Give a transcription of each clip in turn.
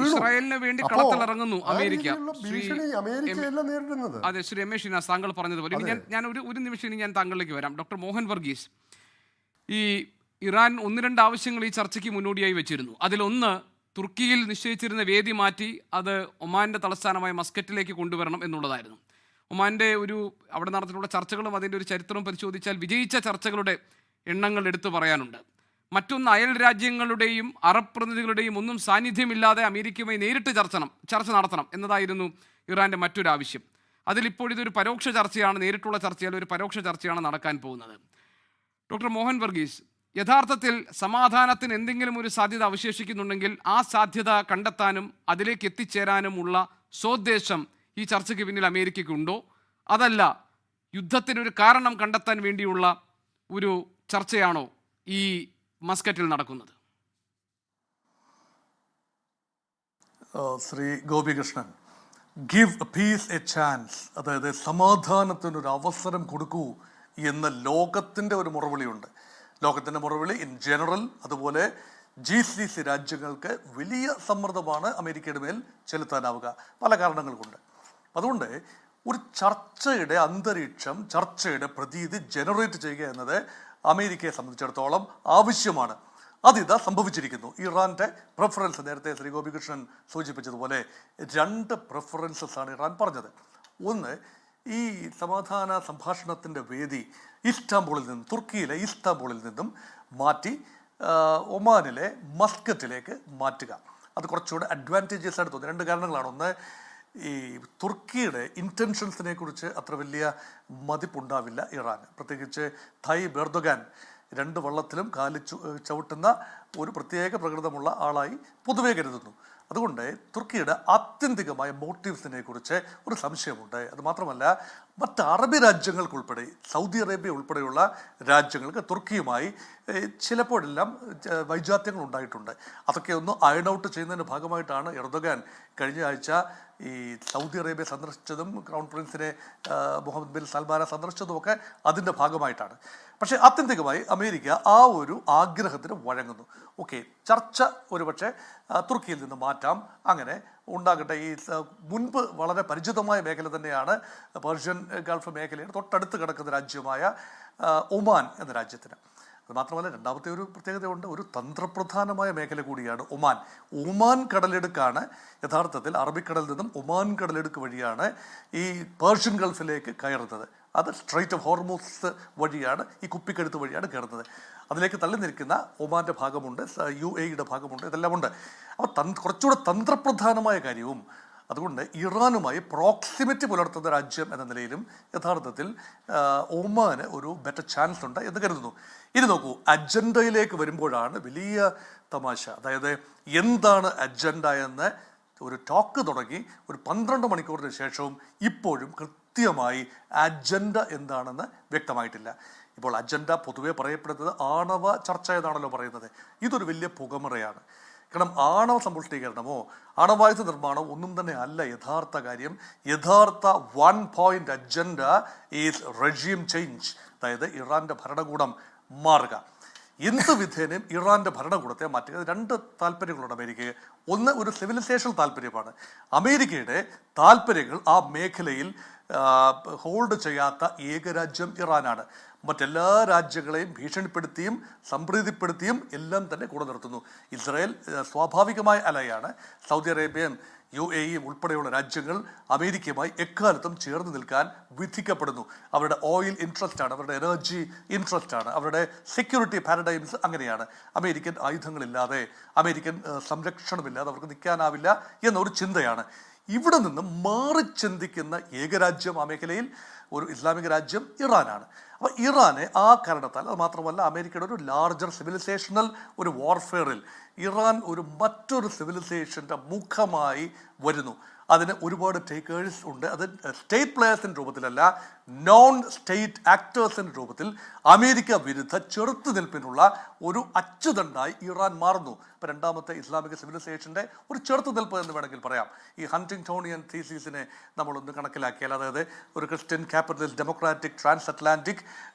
ഇസ്രായേലിന് വേണ്ടി കളത്തിലിറങ്ങുന്നു അമേരിക്ക. അതെ, ശ്രീ രമേശ് ഷിനാസ് താങ്കൾ പറഞ്ഞതുപോലെ ഞാൻ ഒരു നിമിഷം ഇനി ഞാൻ താങ്കളിലേക്ക് വരാം. ഡോക്ടർ മോഹൻ വർഗീസ്, ഈ ഇറാൻ 1-2 ആവശ്യങ്ങൾ ഈ ചർച്ചയ്ക്ക് മുന്നോടിയായി വെച്ചിരുന്നു. അതിലൊന്ന്, തുർക്കിയിൽ നിശ്ചയിച്ചിരുന്ന വേദി മാറ്റി അത് ഒമാൻ്റെ തലസ്ഥാനമായ മസ്കറ്റിലേക്ക് കൊണ്ടുവരണം എന്നുള്ളതായിരുന്നു. ഒമാൻ്റെ അവിടെ നടത്തിയിട്ടുള്ള ചർച്ചകളും അതിൻ്റെ ഒരു ചരിത്രവും പരിശോധിച്ചാൽ വിജയിച്ച ചർച്ചകളുടെ എണ്ണങ്ങൾ എടുത്തു പറയാനുണ്ട്. മറ്റൊന്ന്, അയൽ രാജ്യങ്ങളുടെയും അറബ് പ്രതിനിധികളുടെയും ഒന്നും സാന്നിധ്യമില്ലാതെ അമേരിക്കയുമായി നേരിട്ട് ചർച്ച നടത്തണം എന്നതായിരുന്നു ഇറാൻ്റെ മറ്റൊരു ആവശ്യം. അതിലിപ്പോൾ ഇതൊരു പരോക്ഷ ചർച്ചയാണ്, നേരിട്ടുള്ള ചർച്ചയല്ല, ഒരു പരോക്ഷ ചർച്ചയാണ് നടക്കാൻ പോകുന്നത്. ഡോക്ടർ മോഹൻ വർഗീസ്, യഥാർത്ഥത്തിൽ സമാധാനത്തിന് എന്തെങ്കിലും ഒരു സാധ്യത അവശേഷിക്കുന്നുണ്ടെങ്കിൽ ആ സാധ്യത കണ്ടെത്താനും അതിലേക്ക് എത്തിച്ചേരാനുമുള്ള സോദ്ദേശം ഈ ചർച്ചയ്ക്ക് പിന്നിൽ അമേരിക്കയ്ക്കുണ്ടോ? അതല്ല, യുദ്ധത്തിനൊരു കാരണം കണ്ടെത്താൻ വേണ്ടിയുള്ള ഒരു ചർച്ചയാണോ ഈ മസ്കറ്റിൽ നടക്കുന്നത്? Shri Gopikrishnan, give peace a chance, അതായത് സമാധാനത്തിനൊരു അവസരം കൊടുക്കൂ എന്ന ലോകത്തിൻ്റെ ഒരു മുറവിളിയുണ്ട്. ലോകത്തിൻ്റെ മുറവിളി ഇൻ ജനറൽ, അതുപോലെ GCC രാജ്യങ്ങൾക്ക് വലിയ സമ്മർദ്ദമാണ് അമേരിക്കയുടെ മേൽ ചെലുത്താനാവുക പല കാരണങ്ങൾ കൊണ്ട്. അതുകൊണ്ട് ഒരു ചർച്ചയുടെ അന്തരീക്ഷം, ചർച്ചയുടെ പ്രതീതി ജനറേറ്റ് ചെയ്യുക എന്നത് അമേരിക്കയെ സംബന്ധിച്ചിടത്തോളം ആവശ്യമാണ്. അതിതാ സംഭവിച്ചിരിക്കുന്നു. ഇറാൻ്റെ പ്രിഫറൻസ്, നേരത്തെ ശ്രീ ഗോപികൃഷ്ണൻ സൂചിപ്പിച്ചതുപോലെ 2 പ്രിഫറൻസസ് ആണ് ഇറാൻ പറഞ്ഞത്. ഒന്ന്, ഈ സമാധാന സംഭാഷണത്തിൻ്റെ വേദി തുർക്കിയിലെ ഇസ്താംബൂളിൽ നിന്നും മാറ്റി ഒമാനിലെ മസ്കറ്റിലേക്ക് മാറ്റുക. അത് കുറച്ചുകൂടെ അഡ്വാൻറ്റേജസ് ആയിട്ട് തോന്നി. 2 കാരണങ്ങളാണ്. ഒന്ന്, ഈ തുർക്കിയുടെ ഇൻറ്റൻഷൻസിനെ കുറിച്ച് അത്ര വലിയ മതിപ്പുണ്ടാവില്ല ഇറാന്. പ്രത്യേകിച്ച് തയ്യിബ് എർദോഗാൻ 2 വള്ളത്തിലും കാല് ചവിട്ടുന്ന ഒരു പ്രത്യേക പ്രകൃതമുള്ള ആളായി പൊതുവെ കരുതുന്നു. അതുകൊണ്ട് തുർക്കിയുടെ ആത്യന്തികമായ മോട്ടീവ്സിനെ കുറിച്ച് ഒരു സംശയമുണ്ട്. അത് മാത്രമല്ല, മറ്റ് അറബി രാജ്യങ്ങൾക്കുൾപ്പെടെ, സൗദി അറേബ്യ ഉൾപ്പെടെയുള്ള രാജ്യങ്ങൾക്ക് തുർക്കിയുമായി ചിലപ്പോഴെല്ലാം വൈജാത്യങ്ങൾ ഉണ്ടായിട്ടുണ്ട്. അതൊക്കെ ഒന്ന് അയൺ ഔട്ട് ചെയ്യുന്നതിൻ്റെ ഭാഗമായിട്ടാണ് എർദോഗാൻ കഴിഞ്ഞ ആഴ്ച ഈ സൗദി അറേബ്യ സന്ദർശിച്ചതും ക്രൗൺ പ്രിൻസിനെ മുഹമ്മദ് ബിൻ സൽമാനെ സന്ദർശിച്ചതുമൊക്കെ അതിൻ്റെ ഭാഗമായിട്ടാണ്. പക്ഷേ ആത്യന്തികമായി അമേരിക്ക ആ ഒരു ആഗ്രഹത്തിന് വഴങ്ങുന്നു. ഓക്കെ, ചർച്ച ഒരുപക്ഷെ തുർക്കിയിൽ നിന്ന് മാറ്റാം, അങ്ങനെ ഉണ്ടാകട്ടെ. ഈ മുൻപ് വളരെ പരിചിതമായ മേഖല തന്നെയാണ് പേർഷ്യൻ ഗൾഫ് മേഖലയുടെ തൊട്ടടുത്ത് കിടക്കുന്ന രാജ്യമായ ഒമാൻ എന്ന രാജ്യത്തിന്. അത് മാത്രമല്ല, രണ്ടാമത്തെ ഒരു പ്രത്യേകതയുണ്ട്. ഒരു തന്ത്രപ്രധാനമായ മേഖല കൂടിയാണ് ഒമാൻ. ഒമാൻ കടലെടുക്കാണ് യഥാർത്ഥത്തിൽ അറബിക്കടലിൽ നിന്നും ഒമാൻ കടലെടുക്ക് വഴിയാണ് ഈ പേർഷ്യൻ ഗൾഫിലേക്ക് കയറുന്നത്. അത് സ്ട്രൈറ്റ് ഓഫ് ഹോർമൂസ് വഴിയാണ്, ഈ കുപ്പിക്കഴുത്ത് വഴിയാണ് കയറുന്നത്. അതിലേക്ക് തള്ളി നിൽക്കുന്ന ഒമാൻ്റെ ഭാഗമുണ്ട്, UAEയുടെ ഭാഗമുണ്ട്, ഇതെല്ലാം ഉണ്ട്. അപ്പോൾ കുറച്ചുകൂടെ തന്ത്രപ്രധാനമായ കാര്യവും, അതുകൊണ്ട് ഇറാനുമായി പ്രോക്സിമിറ്റി പുലർത്തുന്ന രാജ്യം എന്ന നിലയിലും യഥാർത്ഥത്തിൽ ഒമാന് ഒരു ബെറ്റർ ചാൻസ് ഉണ്ട് എന്ന് കരുതുന്നു. ഇനി നോക്കൂ, അജണ്ടയിലേക്ക് വരുമ്പോഴാണ് വലിയ തമാശ. അതായത് എന്താണ് അജണ്ട എന്ന് ഒരു ടോക്ക് തുടങ്ങി ഒരു 12 മണിക്കൂറിന് ശേഷവും ഇപ്പോഴും കൃത്യമായി അജണ്ട എന്താണെന്ന് വ്യക്തമായിട്ടില്ല. ഇപ്പോൾ അജണ്ട പൊതുവെ പറയപ്പെടുന്നത് ആണവ ചർച്ച എന്നാണല്ലോ പറയുന്നത്. ഇതൊരു വലിയ പുകമറയാണ്. കാരണം ആണവ സമ്പുഷ്ടീകരണമോ ആണവായുധ നിർമ്മാണമോ ഒന്നും തന്നെ അല്ല യഥാർത്ഥ കാര്യം. യഥാർത്ഥ 1 point agenda is regime change, അതായത് ഇറാൻ്റെ ഭരണകൂടം മാറുക. എന്ത് വിധേനയും ഇറാൻ്റെ ഭരണകൂടത്തെ മാറ്റുക. 2 താല്പര്യങ്ങളുണ്ട് അമേരിക്കയെ. ഒന്ന്, ഒരു സിവിലൈസേഷൻ താല്പര്യമാണ്. അമേരിക്കയുടെ താല്പര്യങ്ങൾ ആ മേഖലയിൽ ഹോൾഡ് ചെയ്യാത്ത ഏകരാജ്യം ഇറാനാണ്. മറ്റെല്ലാ രാജ്യങ്ങളെയും ഭീഷണിപ്പെടുത്തിയും സംപ്രീതിപ്പെടുത്തിയും എല്ലാം തന്നെ കൂടെ നിർത്തുന്നു. ഇസ്രായേൽ സ്വാഭാവികമായ അലയാണ്. സൗദി അറേബ്യയും UAE ഉൾപ്പെടെയുള്ള രാജ്യങ്ങൾ അമേരിക്കയുമായി എക്കാലത്തും ചേർന്ന് നിൽക്കാൻ വിധിക്കപ്പെടുന്നു. അവരുടെ ഓയിൽ ഇൻട്രസ്റ്റാണ്, അവരുടെ എനർജി ഇൻട്രസ്റ്റാണ്, അവരുടെ സെക്യൂരിറ്റി പാരഡൈംസ് അങ്ങനെയാണ്. അമേരിക്കൻ ആയുധങ്ങളില്ലാതെ, അമേരിക്കൻ സംരക്ഷണമില്ലാതെ അവർക്ക് നിൽക്കാനാവില്ല എന്നൊരു ചിന്തയാണ്. ഇവിടെ നിന്ന് മാറി ചിന്തിക്കുന്ന ഏകരാജ്യം ആ മേഖലയിൽ ഒരു ഇസ്ലാമിക രാജ്യം ഇറാനാണ്. അപ്പോൾ ഇറാനെ ആ കാരണത്താൽ, അത് മാത്രമല്ല അമേരിക്കയുടെ ഒരു ലാർജർ സിവിലൈസേഷണൽ ഒരു വാർഫെയറിൽ ഇറാൻ ഒരു മറ്റൊരു സിവിലൈസേഷൻ്റെ മുഖമായി വരുന്നു. അതിന് ഒരുപാട് ടേക്കേഴ്സ് ഉണ്ട്. അത് സ്റ്റേറ്റ് പ്ലേയേഴ്സിൻ്റെ രൂപത്തിലല്ല, നോൺ സ്റ്റേറ്റ് ആക്ടേഴ്സിൻ്റെ രൂപത്തിൽ അമേരിക്ക വിരുദ്ധ ചെറുത്തുനിൽപ്പിനുള്ള ഒരു അച്ചുതണ്ടായി ഇറാൻ മാറുന്നു. ഇപ്പോൾ രണ്ടാമത്തെ ഇസ്ലാമിക സിവിലൈസേഷൻ്റെ ഒരു ചെറുത്തുനിൽപ്പ് എന്ന് വേണമെങ്കിൽ പറയാം. ഈ ഹണ്ടിങ്ടോണിയൻ തീസിസിനെ നമ്മളൊന്ന് കണക്കിലാക്കിയാൽ, അതായത് ഒരു Christian capitalist democratic transatlantic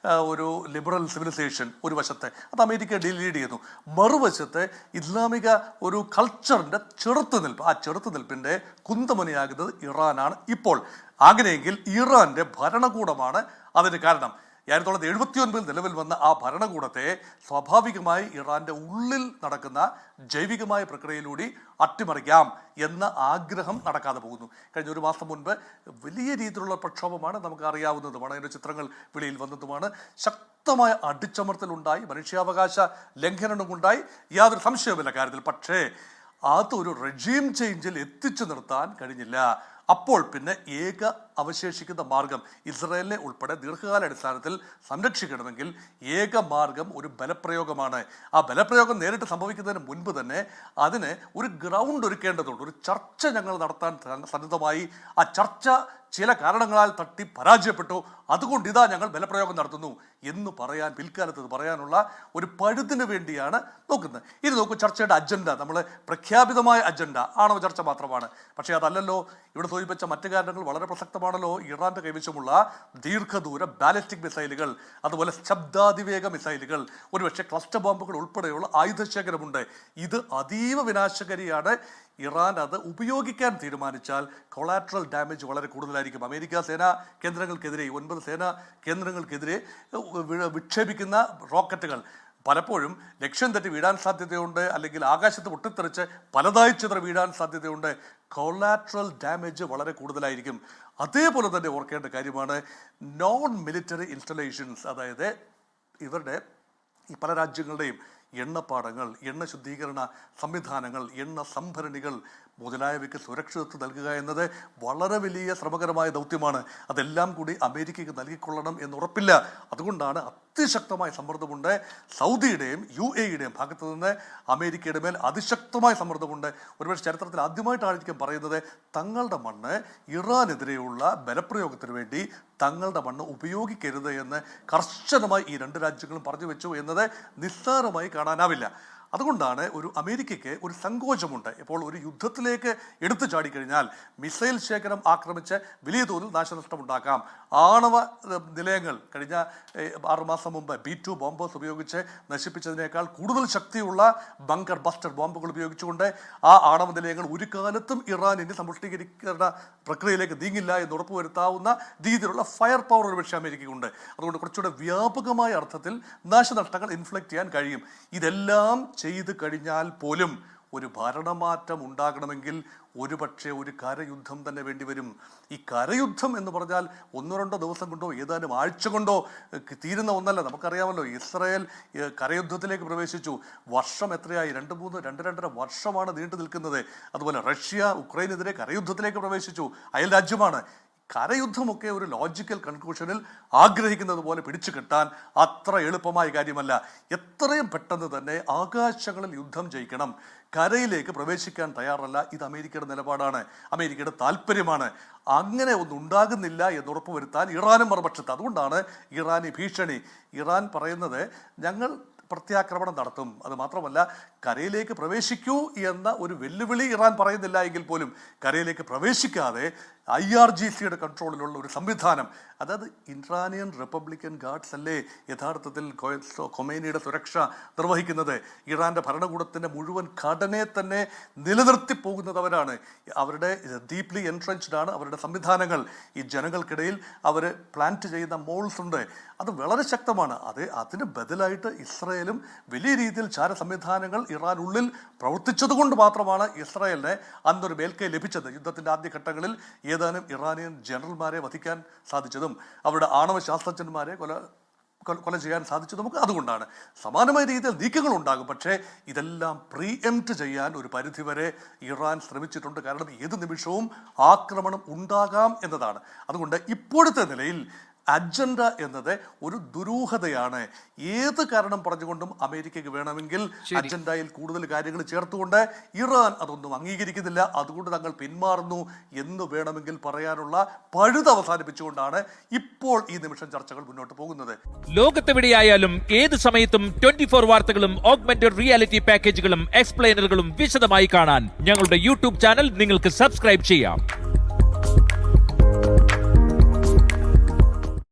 ഒരു ലിബറൽ സിവിലൈസേഷൻ ഒരു വശത്തെ അത് അമേരിക്ക ലീഡ് ചെയ്യുന്നു, മറുവശത്തെ ഇസ്ലാമിക ഒരു കൾച്ചറിൻ്റെ ചെറുത്തുനിൽപ്പ്, ആ ചെറുത്തുനിൽപ്പിൻ്റെ കുന്തമുനയാകുന്നത് ഇറാനാണ് ഇപ്പോൾ. അങ്ങനെയെങ്കിൽ ഇറാന്റെ ഭരണകൂടമാണ് അതിന് കാരണം. 1979 നിലവിൽ വന്ന ആ ഭരണകൂടത്തെ സ്വാഭാവികമായി ഇറാന്റെ ഉള്ളിൽ നടക്കുന്ന ജൈവികമായ പ്രക്രിയയിലൂടെ അട്ടിമറിക്കാം എന്ന ആഗ്രഹം നടക്കാതെ പോകുന്നു. കഴിഞ്ഞ ഒരു മാസം മുൻപ് വലിയ രീതിയിലുള്ള പ്രക്ഷോഭമാണ്, നമുക്ക് അറിയാവുന്നതുമാണ്, അതിൻ്റെ ചിത്രങ്ങൾ വെളിയിൽ വന്നതുമാണ്. ശക്തമായ അടിച്ചമർത്തലുണ്ടായി, മനുഷ്യാവകാശ ലംഘനമുണ്ടായി, യാതൊരു സംശയവുമില്ല കാര്യത്തിൽ. പക്ഷേ അതൊരു റെജീം ചേഞ്ചിൽ എത്തിച്ചു നിർത്താൻ കഴിഞ്ഞില്ല. അപ്പോൾ പിന്നെ അവശേഷിക്കുന്ന മാർഗം ഇസ്രായേലിനെ ഉൾപ്പെടെ ദീർഘകാലാടിസ്ഥാനത്തിൽ സംരക്ഷിക്കണമെങ്കിൽ ഏക മാർഗം ഒരു ബലപ്രയോഗമാണ്. ആ ബലപ്രയോഗം നേരിട്ട് സംഭവിക്കുന്നതിന് മുൻപ് തന്നെ അതിന് ഒരു ഗ്രൗണ്ട് ഒരുക്കേണ്ടതുണ്ട്. ഒരു ചർച്ച ഞങ്ങൾ നടത്താൻ സന്നദ്ധമായി. ആ ചർച്ച ചില കാരണങ്ങളാൽ തട്ടി പരാജയപ്പെട്ടു, അതുകൊണ്ട് ഇതാ ഞങ്ങൾ ബലപ്രയോഗം നടത്തുന്നു എന്ന് പറയാൻ, പിൽക്കാലത്ത് പറയാനുള്ള ഒരു പഴുതിന് വേണ്ടിയാണ് നോക്കുന്നത്. ഇത് നോക്കൂ, ചർച്ചയുടെ അജണ്ട നമ്മൾ പ്രഖ്യാപിതമായ അജണ്ട ആണവ ചർച്ച മാത്രമാണ്. പക്ഷേ അതല്ലല്ലോ. ഇവിടെ സൂചിപ്പിച്ച മറ്റു കാരണങ്ങൾ വളരെ പ്രസക്തമാണല്ലോ. ഇറാന്റെ കൈവശമുള്ള ദീർഘദൂര ബാലിസ്റ്റിക് മിസൈലുകൾ, അതുപോലെ ശബ്ദാതിവേഗ മിസൈലുകൾ, ഒരുപക്ഷെ ക്ലസ്റ്റർ ബോംബുകൾ ഉൾപ്പെടെയുള്ള ആയുധശേഖരമുണ്ട്. ഇത് അതീവ വിനാശകാരിയാണ്. ഇറാൻ അത് ഉപയോഗിക്കാൻ തീരുമാനിച്ചാൽ കൊളാട്രൽ ഡാമേജ് വളരെ കൂടുതലായിരിക്കും. അമേരിക്ക സേനാ കേന്ദ്രങ്ങൾക്കെതിരെ 9 സേനാ കേന്ദ്രങ്ങൾക്കെതിരെ വിക്ഷേപിക്കുന്ന റോക്കറ്റുകൾ പലപ്പോഴും ലക്ഷ്യം തെറ്റി വീഴാൻ സാധ്യതയുണ്ട്, അല്ലെങ്കിൽ ആകാശത്ത് പൊട്ടിത്തെറിച്ച് പലതായി ചിതറി വീഴാൻ സാധ്യതയുണ്ട്. കൊളാട്രൽ ഡാമേജ് വളരെ കൂടുതലായിരിക്കും. അതേപോലെ തന്നെ ഓർക്കേണ്ട കാര്യമാണ് നോൺ മിലിറ്ററി ഇൻസ്റ്റലേഷൻസ്, അതായത് ഇവരുടെ ഈ പല രാജ്യങ്ങളുടെയും എണ്ണപ്പാടങ്ങൾ, എണ്ണ ശുദ്ധീകരണ സംവിധാനങ്ങൾ, എണ്ണ സംഭരണികൾ മുതലായവയ്ക്ക് സുരക്ഷിതത്വം നൽകുക എന്നത് വളരെ വലിയ ശ്രമകരമായ ദൗത്യമാണ്. അതെല്ലാം കൂടി അമേരിക്കയ്ക്ക് നൽകിക്കൊള്ളണം എന്നുറപ്പില്ല. അതുകൊണ്ടാണ് അതിശക്തമായ സമ്മർദ്ദമുണ്ട്. സൗദിയുടെയും UAEയുടെയും ഭാഗത്തു നിന്ന് അമേരിക്കയുടെ മേൽ അതിശക്തമായ സമ്മർദ്ദമുണ്ട്. ഒരുപക്ഷെ ചരിത്രത്തിൽ ആദ്യമായിട്ടായിരിക്കും പറയുന്നത് തങ്ങളുടെ മണ്ണ് ഇറാനെതിരെയുള്ള ബലപ്രയോഗത്തിന് വേണ്ടി തങ്ങളുടെ മണ്ണ് ഉപയോഗിക്കരുത് എന്ന് കർശനമായി ഈ രണ്ട് രാജ്യങ്ങളും പറഞ്ഞു വെച്ചു എന്നത് നിസ്സാരമായി കാണാനാവില്ല. അതുകൊണ്ടാണ് ഒരു അമേരിക്കയ്ക്ക് ഒരു സങ്കോചമുണ്ട്. ഇപ്പോൾ ഒരു യുദ്ധത്തിലേക്ക് എടുത്തു ചാടിക്കഴിഞ്ഞാൽ മിസൈൽ ശേഖരം ആക്രമിച്ച് വലിയ തോതിൽ നാശനഷ്ടം ഉണ്ടാക്കാം. ആണവ നിലയങ്ങൾ കഴിഞ്ഞ 6 മാസം മുമ്പ് B2 ബോംബേഴ്സ് ഉപയോഗിച്ച് നശിപ്പിച്ചതിനേക്കാൾ കൂടുതൽ ശക്തിയുള്ള ബങ്കർ ബസ്റ്റർ ബോംബുകൾ ഉപയോഗിച്ചുകൊണ്ട് ആ ആണവ നിലയങ്ങൾ ഒരു കാലത്തും ഇറാനിന് സമ്പുഷ്ടീകരണ പ്രക്രിയയിലേക്ക് നീങ്ങില്ല എന്ന് ഉറപ്പുവരുത്താവുന്ന രീതിയിലുള്ള ഫയർ പവർ ഒരുപക്ഷെ അമേരിക്കയ്ക്കുണ്ട്. അതുകൊണ്ട് കുറച്ചുകൂടെ വ്യാപകമായ അർത്ഥത്തിൽ നാശനഷ്ടങ്ങൾ ഇൻഫ്ലിക്റ്റ് ചെയ്യാൻ കഴിയും. ഇതെല്ലാം ചെയ്ത് കഴിഞ്ഞാൽ പോലും ഒരു ഭരണമാറ്റം ഉണ്ടാകണമെങ്കിൽ ഒരുപക്ഷെ ഒരു കരയുദ്ധം തന്നെ വേണ്ടിവരും. ഈ കരയുദ്ധം എന്ന് പറഞ്ഞാൽ 1-2 ദിവസം കൊണ്ടോ ഏതാനും ആഴ്ച കൊണ്ടോ തീരുന്ന ഒന്നല്ല. നമുക്കറിയാമല്ലോ, ഇസ്രായേൽ കരയുദ്ധത്തിലേക്ക് പ്രവേശിച്ചു. വർഷം എത്രയായി? 2-2.5 വർഷമാണ് നീണ്ടു നിൽക്കുന്നത്. അതുപോലെ റഷ്യ ഉക്രൈനെതിരെ കരയുദ്ധത്തിലേക്ക് പ്രവേശിച്ചു. അയൽ രാജ്യമാണ്. കരയുദ്ധമൊക്കെ ഒരു ലോജിക്കൽ കൺക്ലൂഷനിൽ ആഗ്രഹിക്കുന്നത് പോലെ പിടിച്ചു കെട്ടാൻ അത്ര എളുപ്പമായ കാര്യമല്ല. എത്രയും പെട്ടെന്ന് തന്നെ ആകാശങ്ങളിൽ യുദ്ധം ജയിക്കണം. കരയിലേക്ക് പ്രവേശിക്കാൻ തയ്യാറല്ല. ഇത് അമേരിക്കയുടെ നിലപാടാണ്, അമേരിക്കയുടെ താല്പര്യമാണ്. അങ്ങനെ ഒന്നും ഉണ്ടാകുന്നില്ല എന്ന് ഉറപ്പുവരുത്താൻ ഇറാനും മറുപക്ഷത്ത്. അതുകൊണ്ടാണ് ഇറാനി ഭീഷണി. ഇറാൻ പറയുന്നത് ഞങ്ങൾ പ്രത്യാക്രമണം നടത്തും. അത് മാത്രമല്ല, കരയിലേക്ക് പ്രവേശിക്കൂ എന്ന ഒരു വെല്ലുവിളി ഇറാൻ പറയുന്നില്ല എങ്കിൽ പോലും കരയിലേക്ക് പ്രവേശിക്കാതെ IRGCയുടെ കൺട്രോളിലുള്ള ഒരു സംവിധാനം, അതായത് ഇറാനിയൻ റിപ്പബ്ലിക്കൻ ഗാർഡ്സ് അല്ലേ യഥാർത്ഥത്തിൽ ഖൊമൈനിയുടെ സുരക്ഷ നിർവഹിക്കുന്നത്. ഇറാന്റെ ഭരണകൂടത്തിൻ്റെ മുഴുവൻ ഘടനയെ തന്നെ നിലനിർത്തി പോകുന്നത് അവരാണ്. അവരുടെ ഡീപ്ലി എൻട്രൻച്ച്ഡ് ആണ് അവരുടെ സംവിധാനങ്ങൾ. ഈ ജനങ്ങൾക്കിടയിൽ അവർ പ്ലാന്റ് ചെയ്യുന്ന മോൾസ് ഉണ്ട്, അത് വളരെ ശക്തമാണ്. അതിന് ബദലായിട്ട് ഇസ്രായേലും വലിയ രീതിയിൽ ചാര സംവിധാനങ്ങൾ ഇറാനുള്ളിൽ പ്രവർത്തിച്ചതുകൊണ്ട് മാത്രമാണ് ഇസ്രായേലിന് അന്നൊരു മേൽക്കൈ ലഭിച്ചത്. യുദ്ധത്തിൻ്റെ ആദ്യഘട്ടങ്ങളിൽ ഏതാനും ഇറാനിയൻ ജനറൽമാരെ വധിക്കാൻ സാധിച്ചതും അവരുടെ ആണവ ശാസ്ത്രജ്ഞന്മാരെ കൊല ചെയ്യാൻ സാധിച്ചതും അതുകൊണ്ടാണ്. സമാനമായ രീതിയിൽ നീക്കങ്ങൾ ഉണ്ടാകും. പക്ഷേ ഇതെല്ലാം പ്രീഎംപ്റ്റ് ചെയ്യാൻ ഒരു പരിധിവരെ ഇറാൻ ശ്രമിച്ചിട്ടുണ്ട്. കാരണം ഏത് നിമിഷവും ആക്രമണം ഉണ്ടാകാം എന്നതാണ്. അതുകൊണ്ട് ഇപ്പോഴത്തെ നിലയിൽ അജണ്ട എന്നത് ഒരു ദുരൂഹതയാണ്. ഏത് കാരണം പറഞ്ഞുകൊണ്ടും അമേരിക്കയ്ക്ക് വേണമെങ്കിൽ അജണ്ടയിൽ കൂടുതൽ കാര്യങ്ങൾ ചേർത്തുകൊണ്ട് ഇറാൻ അതൊന്നും അംഗീകരിക്കുന്നില്ല, അതുകൊണ്ട് തങ്ങൾ പിന്മാറുന്നു എന്ന് വേണമെങ്കിൽ പറയാനുള്ള പഴുത് അവസാനിപ്പിച്ചുകൊണ്ടാണ് ഇപ്പോൾ ഈ നിമിഷം ചർച്ചകൾ മുന്നോട്ട് പോകുന്നത്. ലോകത്തെവിടെയായാലും ഏത് സമയത്തും 24 വാർത്തകളും ഓഗ്മെന്റഡ് റിയാലിറ്റി പാക്കേജുകളും എക്സ്പ്ലെയിനറുകളും വിശദമായി കാണാൻ ഞങ്ങളുടെ YouTube ചാനൽ നിങ്ങൾക്ക് സബ്സ്ക്രൈബ് ചെയ്യാം.